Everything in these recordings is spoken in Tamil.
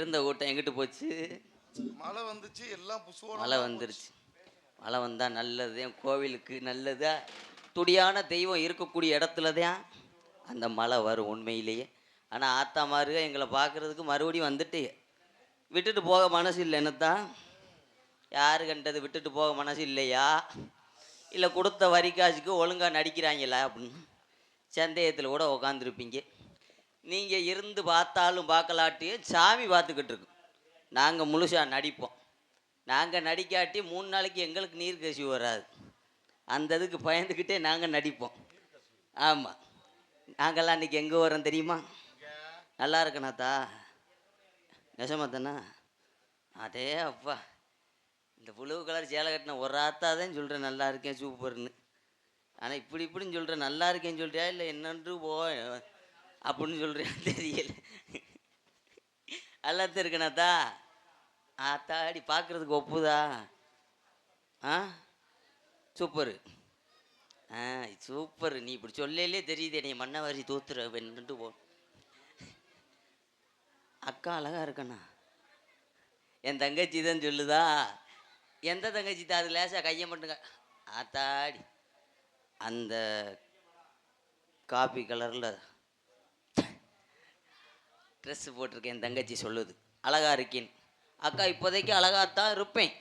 இருந்த கூட்டம் எங்கிட்டு போச்சு? மழை வந்துச்சு, எல்லாம் புசுவோட மழை வந்துருச்சு. மழை வந்தால் நல்லது, கோவிலுக்கு நல்லதா. துடியான தெய்வம் இருக்கக்கூடிய இடத்துல தான் அந்த மழை வரும் உண்மையிலேயே. ஆனால் ஆத்தா மாருக எங்களை பார்க்குறதுக்கு மறுபடியும் வந்துட்டு விட்டுட்டு போக மனசு இல்லை. என்னத்தான் யாரு கண்டது விட்டுட்டு போக மனசு இல்லையா, இல்லை கொடுத்த வரிக்காசுக்கு ஒழுங்காக நடிக்கிறாங்களா அப்படின்னு சந்தேகத்தில் கூட உக்காந்துருப்பீங்க. நீங்கள் இருந்து பார்த்தாலும் பார்க்கலாட்டியும் சாமி பார்த்துக்கிட்டு இருக்கு. நாங்கள் முழுசாக நடிப்போம். நாங்கள் நடிக்காட்டி 3 நாளைக்கு எங்களுக்கு நீர் கசிவு வராது. அந்த இதுக்கு பயந்துக்கிட்டே நாங்கள் நடிப்போம். ஆமாம், நாங்கள்லாம் இன்றைக்கி எங்கே வரோம் தெரியுமா? நல்லா இருக்கணாத்தா, நெசமாத்தானா? அதே அப்பா, இந்த புளூ கலர் சேலை கட்டின ஒரு ஆத்தா தான் சொல்கிறேன் நல்லா இருக்கேன் சூப்பர்னு. ஆனால் இப்படின்னு சொல்கிறேன் நல்லா இருக்கேன்னு சொல்கிறியா இல்லை என்னன்று அப்படின்னு சொல்கிறேன் தெரியல. எல்லாத்தையும் இருக்கணாத்தா. ஆத்தாடி பார்க்குறதுக்கு ஒப்புதா? சூப்பரு. சூப்பர். நீ இப்படி சொல்லலே தெரியுது நீ மண்ணவாரி தூத்துற வென்னுட்டு போ. அக்கா அழகா இருக்கண்ணா. என் தங்கச்சி தான் சொல்லுதா? எந்த தங்கச்சி தான்? அது லேசாக கையை மட்டுங்க. ஆத்தாடி அந்த காபி கலரில் ட்ரெஸ்ஸு போட்டிருக்கேன். என் தங்கச்சி சொல்லுது அழகா இருக்கேன். அக்கா இப்போதைக்கு அழகாத்தான் இருப்பேன்.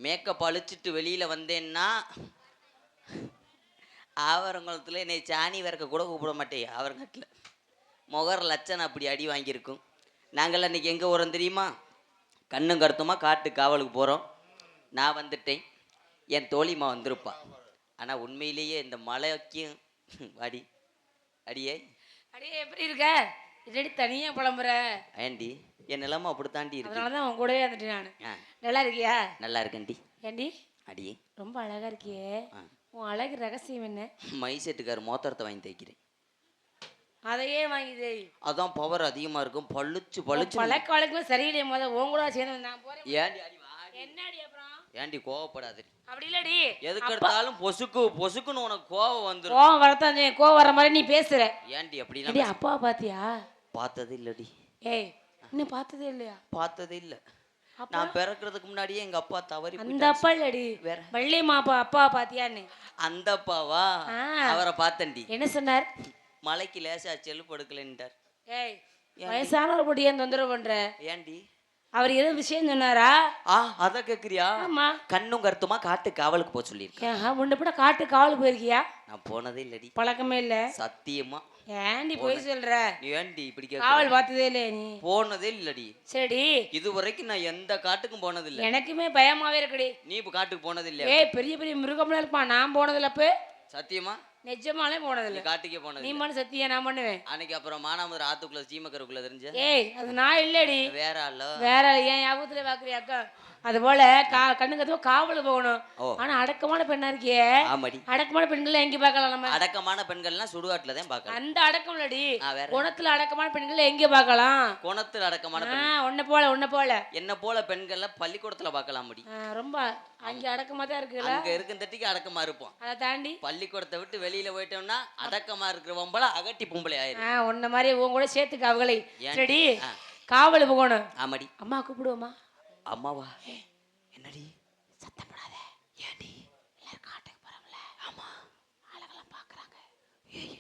மேக்கப் அழிச்சிட்டு வெளியில் வந்தேன்னா ஆவரங்குளத்தில் என்னை சாணி வறக்க கூட கூப்பிட மாட்டேன். ஆவரங்கட்டில் முகர் லட்சணம் அப்படி அடி வாங்கியிருக்கும். நாங்கள்லாம் இன்றைக்கி எங்கே போகிறோம் தெரியுமா? கண்ணும் கருத்துமா காட்டு காவலுக்கு போகிறோம். நான் வந்துட்டேன், என் தோழிமா வந்திருப்பா. ஆனால் உண்மையிலேயே இந்த மழைக்கும் அடி அடியே அடியே எப்படி இருக்க? ரெடி தனியாக புலம்புற ஏண்டி? என் நிலமை அப்படி தாண்டி இருக்கு. அதனால தான் உன் கூடவே வந்துட்டேன் நான். நல்லா இருக்கியா? நல்லா இருக்கேன்டி. ஏண்டி அடியே ரொம்ப அழகா இருக்கியே. உன் அழகு ரகசியம் என்ன? மை செட்டுக்கார் மோத்திரத்தை வாங்கி தைக்கிறேன். அதையே வாங்கி தேய். அதான் பவர் அதிகமாக இருக்கும். பழுச்சு பழுச்சு பழக்க வழக்கம் சரியில்லையே. உன் கூட சேர்ந்து நான் போறேன். ஏண்டி அடி என்னடி அப்புறம்? ஏண்டி கோவப்படாது. அப்படி இல்லடி, எதுக்கு எடுத்தாலும் பொசுக்குன்னு உனக்கு கோவம் வந்துடும். கோவம் வரத்தான், கோவம் வர மாதிரி நீ பேசுற. ஏண்டி அப்படின்னா? அப்பா பாத்தியா? பார்த்தது இல்லடி. ஏய் இன்னும் பார்த்ததே இல்லையா? பார்த்ததே இல்ல. நான் பிறக்கிறதுக்கு முன்னாடியே எங்க அப்பா தவறி. அந்த அப்பா இல்லடி, வெள்ளை மாப்பா அப்பா பாத்தியான்னு. அந்த அப்பாவா? அவரை பார்த்தண்டி. என்ன சொன்னார்? மலைக்கு லேசா செல்லுப்பு எடுக்கலன்ட்டார். ஏய் வயசானவர் போட்டு ஏன் தொந்தரவு பண்ற? ஏண்டி அவர் ஏதோ விஷயம் சொன்னாரா? அத கேக்குறியா? ஆமா. கண்ணும் கருத்துமா காட்டு காவலுக்கு போக சொல்லியிருக்கேன். உன்னை கூட காட்டு காவலுக்கு போயிருக்கியா? நான் போனதே இல்லடி. பழக்கமே இல்ல. சத்தியமா. ஏண்டி போய் சொல்ற? ஏண்டி இப்படி கேக்குற? காவல் பார்த்ததே இல்ல நீ? போனதே இல்லடி. சரி, இதுவரைக்கும் நான் எந்த காட்டுக்கும் போனது இல்ல. எனக்குமே பயமாவே இருக்குடி. நீ இப்ப காட்டுக்கு போனது இல்ல? ஏய் பெரிய பெரிய மிருகம்லாம் இருப்பான், நான் போனதில்ல. அப்ப சத்தியமா நிஜமாலே போனதில்ல. காட்டுக்கே போனது. நீ மனு சத்தியா? நான் பண்ணுவேன். அன்னைக்கு அப்புறம் மானாமதுரை ஆத்துக்குள்ள சீமக்கருக்குள்ள தெரிஞ்ச. ஏய் அது நான் இல்லடி, வேற ஆளோ. வேற ஏன் ஞாபகத்துல பாக்குறியா அக்கா? அது போல கண்ணுக்கு காவல் போகணும். ஆனா அடக்கமான பெண்ணா இருக்கியே. ஆமாடி. அடக்கமான பெண்கள் எங்க பார்க்கலாம் நம்ம? அடக்கமான பெண்கள்லாம் சுடுகாட்டுல தான் பார்க்கலாம். அந்த அடக்கம் இல்லடி, வேற குணத்துல அடக்கமான பெண்கள் எங்க பார்க்கலாம்? குணத்துல அடக்கமான உன்ன போல என்ன போல பெண்கள்லாம் பள்ளிக்கூடத்துல பார்க்கலாம். முடி ரொம்ப அங்க அடக்கமா தான் இருக்குல்ல. அங்க இருக்குந்தட்டிக்கு அடக்கமா இருப்போம். அதை தாண்டி பள்ளிக்கூடத்தை விட்டு வெளியில போயிட்டோம்னா அடக்கமா இருக்கிற பொம்பளை அகட்டி பொம்பளை ஆயிரும். உன்ன மாதிரி உன் கூட சேர்த்துக்க அவங்களை. சரி காவல் போகணும். ஆமாடி. அம்மா கூப்பிடுவோமா? அம்மாவா? என்னடி சத்தம் போடாத. ஏண்டி எல்லாரும் காட்டுக்கு போறவங்கள? ஆமா, ஆளுங்கெல்லாம் பாக்குறாங்க. ஏய்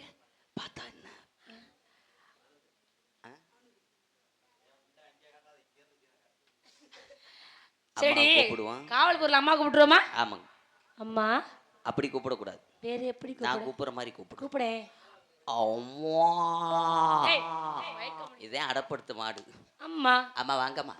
பார்த்தா என்ன? சரி காவல் பொருள் அம்மா கூப்பிடுவோமா? ஆமாங்க. அம்மா அப்படி கூப்பிட கூடாது. வேற எப்படி? நான் கூப்பிடுற மாதிரி கூப்பிடு. அம்மா. இதே அடப்படுத்து மாடு. அம்மா அம்மா வாங்கம்மா.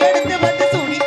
எடுத்து வந்து சூடி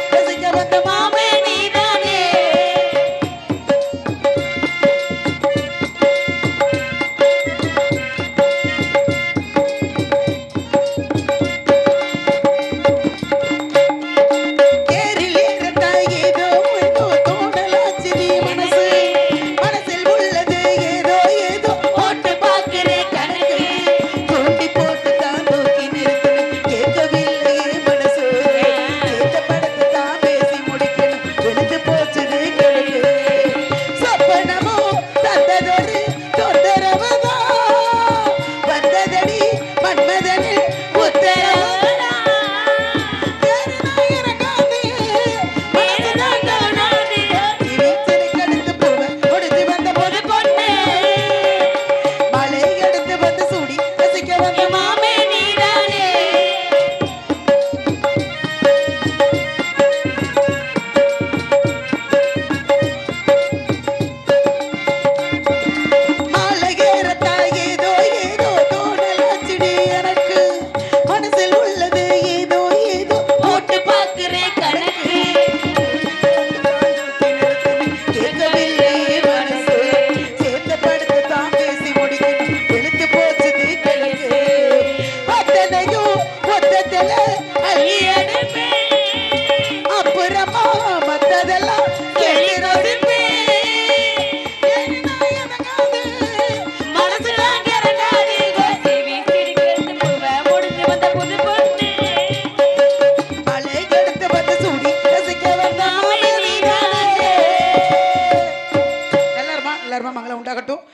உண்டாகட்டும்.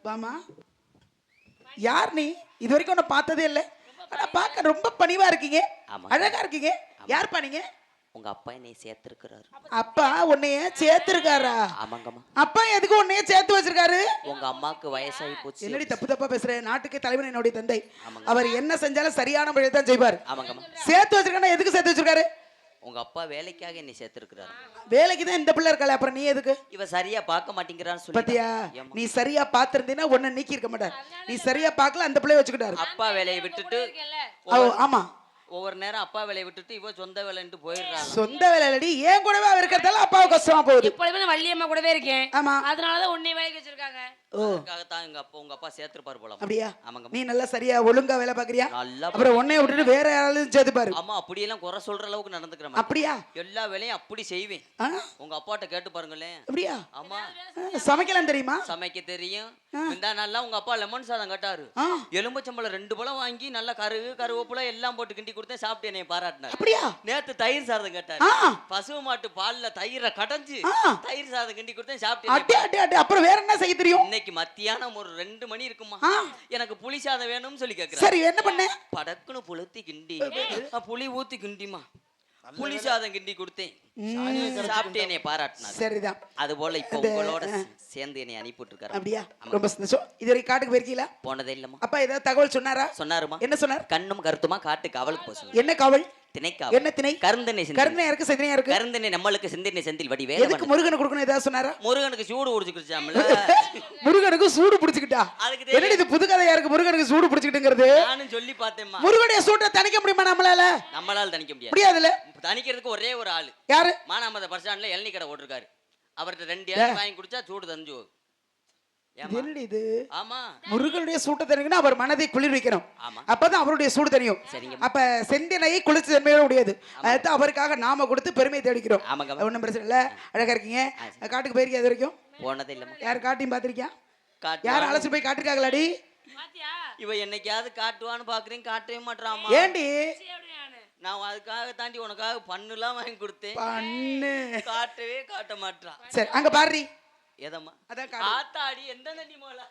வாமா, யார் நீ? இது வரைக்கும் உன்னை பார்த்ததே இல்லை. ஆனா பார்க்க ரொம்ப பணிவா இருக்கீங்க, ஆமா. அழகா இருக்கீங்க. யார்ப்பா நீங்க? உங்க அப்பா என்னை சேர்த்திருக்கிறாரு. அப்பா உன்னைய சேர்த்திருக்காரா? ஆமாங்கம்மா. அப்பா எதுக்கு உன்னைய சேர்த்து வச்சிருக்காரு? உங்க அம்மாக்கு வயசாகி போச்சு. என்னடி தப்பு தப்பா பேசுற? நாட்டுக்கு தலைவன் என்னுடைய தந்தை. ஆமாங்க. அவர் என்ன செஞ்சாலும் சரியான முறையில் தான் செய்வார். ஆமாங்கம்மா. சேர்த்து வச்சிருக்கானா? எதுக்கு சேர்த்து வச்சிருக்காரு? உங்க அப்பா வேலைக்காக என்னை சேர்த்திருக்கிறாரு. வேலைக்கு தான் இந்த பிள்ளை இருக்காளே, அப்புறம் நீ எதுக்கு? இவ சரியா பார்க்க மாட்டேங்கிறான்னு சொல்லி. பத்தியா, நீ சரியா பாத்திருந்தீன்னா உன்னை நீக்கி இருக்க மாட்டார். நீ சரியா பார்க்கல, அந்த பிள்ளைய வச்சுக்கிட்டாரு. அப்பா வேலையை விட்டுட்டு ஆமா, ஒவ்வொரு நேரம் அப்பா வேலையை விட்டுட்டு இவ சொந்த வேலைன்ட்டு போயிடுறாங்க. சொந்த வேலையடி ஏன் கூடவே அவர் இருக்கிறதால அப்பாவுக்கு கஷ்டமா போகுது. எப்பொழுதுமே நான் வள்ளியம்மா கூடவே இருக்கேன். ஆமா, அதனாலதான் உன்னை வேலைக்கு வச்சிருக்காங்க. அதுக்காகத்தான் உங்க அப்பா சேர்த்திருப்பாரு போல. அப்படியா? ஆமாங்க. நீ நல்லா சரியா ஒழுங்கா வேலை பாக்குறியா? நல்லா. அப்புறம் உன்னைய விட்டுட்டு வேற யாராலும் சேர்த்துப்பாரு. ஆமா, அப்படியெல்லாம் குறை சொல்ற அளவுக்கு நடந்துக்கிறேன். அப்படியா? எல்லா வேலையும் அப்படி செய்வேன். உங்க அப்பாட்ட கேட்டு பாருங்களேன். அப்படியா? ஆமா. சமைக்கலாம் தெரியுமா? சமைக்க தெரியும். இந்த நாள்ல உங்க அப்பா லெமன் சாதம் கேட்டாரு. எலும்பச்சம்பளம் 2 பழம் வாங்கி நல்லா கருவேப்பிலை எல்லாம் போட்டு கிண்டி கொடுத்தேன். சாப்பிட்டு என்னை பாராட்டினார். அப்படியா? நேத்து தயிர் சாதம் கேட்டாரு. பசு மாட்டு பால்ல தயிரை கடைஞ்சு தயிர் சாதம் கிண்டி கொடுத்தேன். சாப்பிட்டு அப்புறம் வேற என்ன செய்ய தெரியும்? இன்னைக்கு மத்தியானம் ஒரு 2 மணி இருக்குமா, எனக்கு புளி சாதம் வேணும்னு சொல்லி கேக்குறேன். சரி, என்ன பண்ண? படக்குன்னு புளுத்தி கிண்டி புளி ஊத்தி கிண்டிமா புளி சாதம் கிண்டி கொடுத்தேன். சாப்பிட்டு என்னை பாராட்டினார். சரிதான். அது போல இப்ப உங்களோட சேர்ந்து என்னை அனுப்பிட்டு இருக்காரு. அப்படியா? ரொம்ப சந்தோஷம். இதுவரை காட்டுக்கு போயிருக்கீங்களா? போனதே இல்லம்மா. அப்பா ஏதாவது தகவல் சொன்னாரா? சொன்னாருமா. என்ன சொன்னார்? கண்ணும் கருத்துமா காட்டு காவலுக்கு போக சொல்லு. என்ன காவல்? திணைக்காவல். என்ன திணை? கருந்தனை சிந்தனை. கருந்தனை இருக்கு, சிந்தனையா இருக்கு. கருந்தனை நம்மளுக்கு சிந்தனை செந்தில் வடிவே. எதுக்கு முருகனுக்கு கொடுக்கணும் ஏதாவது சொன்னாரா? முருகனுக்கு சூடு உடிச்சுக்கிச்சாம்ல. முருகனுக்கு சூடு பிடிச்சுக்கிட்டா? அதுக்கு என்னடி இது புது கதையா இருக்கு, முருகனுக்கு சூடு பிடிச்சுக்கிட்டுங்கிறது? நானும் சொல்லி பார்த்தேம்மா. முருகனுடைய சூட்டை தணிக்க முடியுமா நம்மளால? நம்மளால தணிக்க முடியாது. முடியாதுல. தணிக்கிறதுக்கு ஒரே ஒரு ஆளு. யாரு? மானாமத பஸ் ஸ்டாண்ட்ல இளநீ கடை போட்டிருக்காரு. அவர்கிட்ட 2 இளநீ வாங்கி குடிச்சா சூடு தணிஞ்சு போகும். என்னடி இது? ஆமா. முருகனுடைய சூட்டை தணிக்கணும், அவர் மனதை குளிர் வைக்கணும். அப்பதான் அவருடைய சூடு தணியும். அப்ப செந்தினையை குளிர்ச்சி தன்மையோட முடியாது. அதுதான் அவருக்காக நாம கொடுத்து பெருமை தேடிக்கிறோம். ஒன்றும் பிரச்சனை இல்ல. அழகா இருக்கீங்க. காட்டுக்கு போயிருக்கீங்க இது வரைக்கும்? போனதே இல்லம்மா. யார் காட்டியும் பாத்திருக்கியா? யாரும் அழைச்சு போய் காட்டிருக்காங்களாடி? இவ என்னைக்காவது காட்டுவான்னு பாக்குறீங்க, காட்டவே மாட்டாமா. ஏண்டி? நான் அதுக்காக தாண்டி உனக்காக பண்ணுலாம் வாங்கி கொடுத்தேன். பண்ணு காட்டவே காட்ட மாட்டான். சரி, அங்க பாரு. எதம்மா? அதான் ஆத்தாடி எந்த நதி மோளா?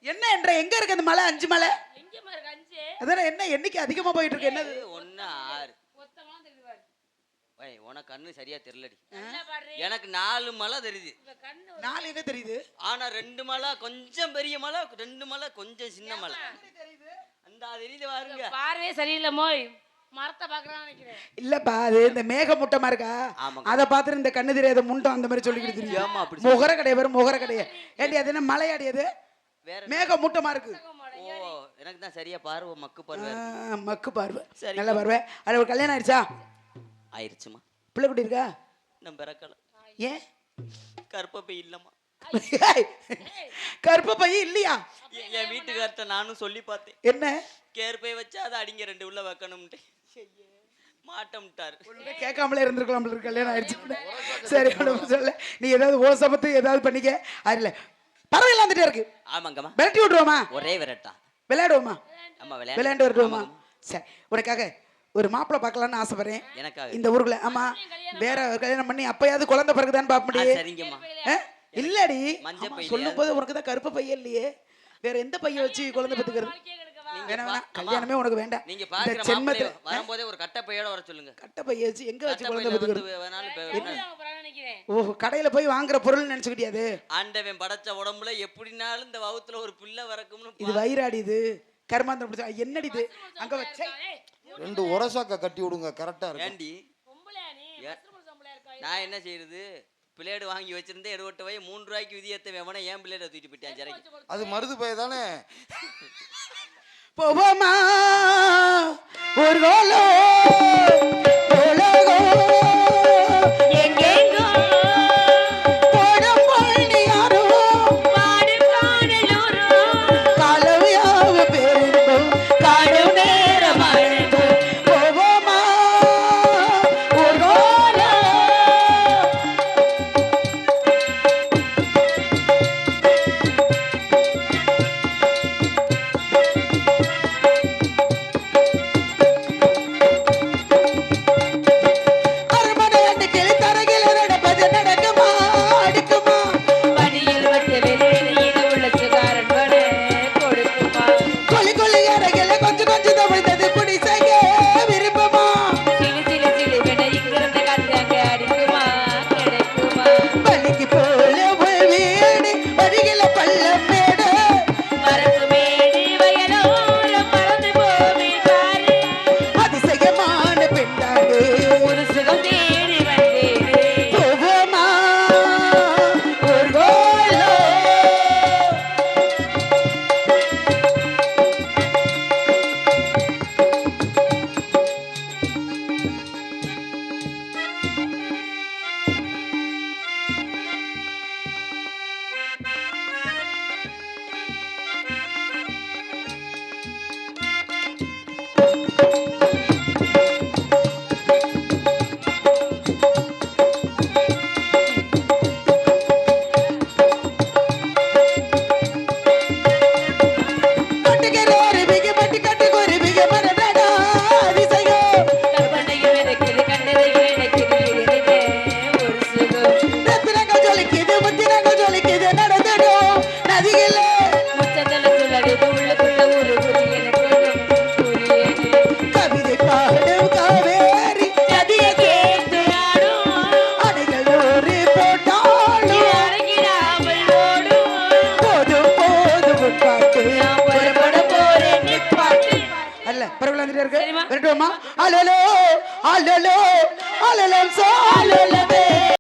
என்ன என்ற எங்க இருக்கு அந்த மலை? 5 மலை. அதான என்ன எண்ணிக்கை அதிகமா போயிட்டு இருக்கு? என்னது? 1 6. உனக்கு கண்ணு சரியா தெரியலடி. எனக்கு 4 மலை தெரியுது. 4 எங்க தெரியுது? ஆனா 2 மலை கொஞ்சம் பெரிய மலை, 2 மலை கொஞ்சம் சின்ன மலை. அந்த தெரியுது பாருங்க. பார்வே சரியில்லை மோய். மரத்தை பாக்குறான்னு நினைக்கிறேன். இல்லப்பா, அது இந்த மேக முட்டமா இருக்கா, அத பாத்துட்டு இந்த கண்ணு தெரியாத முண்டம் அந்த மாதிரி சொல்லிக்கிட்டு தெரியும். முகர கடைய வரும், முகர கடைய. ஏண்டி அது என்ன மலையாடி? அது மேக முட்டமா இருக்கு. ஓ, எனக்கு தான் சரியா பார்வை மக்கு பார்வை. மக்கு பார்வை. நல்ல பார்வை. அது ஒரு கல்யாணம் ஆயிடுச்சா? ஆயிடுச்சுமா. பிள்ளை குட்டி இருக்கா? நம்ம பிறக்கல. ஏன்? கர்ப்பப்பை இல்லம்மா. கர்ப்பப்பை இல்லையா? என் வீட்டுக்கார்ட்ட நானும் சொல்லி பார்த்தேன். என்ன? கேர்பை வச்சா அதை அடிங்க 2 உள்ள வைக்கணும்ட்டு மாட்டம்ட்டாரு. கேட்காமலே இருந்திருக்கலாம். கல்யாணம் ஆயிடுச்சு. சரி, சொல்ல நீ ஏதாவது ஓ சமத்து ஏதாவது பண்ணிக்க. அதுல பறவைலாம் வந்துட்டே இருக்கு. ஆமாங்கம்மா. விரட்டி விட்டுருவோமா? ஒரே விரட்டா. விளையாடுவோமா? ஆமா, விளையாண்டு விட்டுருவோமா? சரி, உனக்காக ஒரு மாப்பிள்ளை பார்க்கலான்னு ஆசைப்படுறேன். எனக்காக இந்த ஊருக்குள்ள. ஆமா, வேற கல்யாணம் பண்ணி அப்பயாவது குழந்தை பிறகுதான் பார்க்க முடியும். சரிங்கம்மா. இல்லடி, மஞ்சள் சொல்லும் போது உனக்கு தான் கருப்பு பையன் இல்லையே, வேற எந்த பையன் வச்சு குழந்தை பெத்துக்கிறது? வேணாம், கல்யாணமே உனக்கு வேண்டாம். நீங்க பாக்குற மாப்பிள்ளை வரும்போதே ஒரு கட்ட பையோட வர சொல்லுங்க. கட்ட பைய வச்சு எங்க வச்சு குழந்தை பெத்துக்கிறது? ஓ, கடையில போய் வாங்குற பொருள் நினைச்சுக்கிட்டியாது? ஆண்டவன் படைச்ச உடம்புல எப்படினாலும் இந்த வவுத்துல ஒரு பிள்ளை வரக்கும்னு. இது வயிறாடி, இது கர்மாந்திரம் பிடிச்சா. என்னடி இது? அங்க வச்சே 2 உரசாக்க கட்டி விடுங்க, கரெக்டா இருக்கு. ஏண்டி நான் என்ன செய்யறது? பிளேடு வாங்கி வச்சிருந்தேன், 7 ரூபாய் 3 ரூபாய்க்கு விதியத்தை வேணா ஏன் பிளேட தூக்கிட்டு போயிட்டான் ஜரைக்கு. அது மருது பைய தானே. போவோமா ஒரு கோலோ உலகோ எங்கெங்கோ போடும் பொன்னியாரோ பாடும் காணலூரோ காலவியாவு பெருந்தும் காடும் நேரமானது. போவோமா ஒரு கோலோ. அலலோ அலலோ சோ அலலவே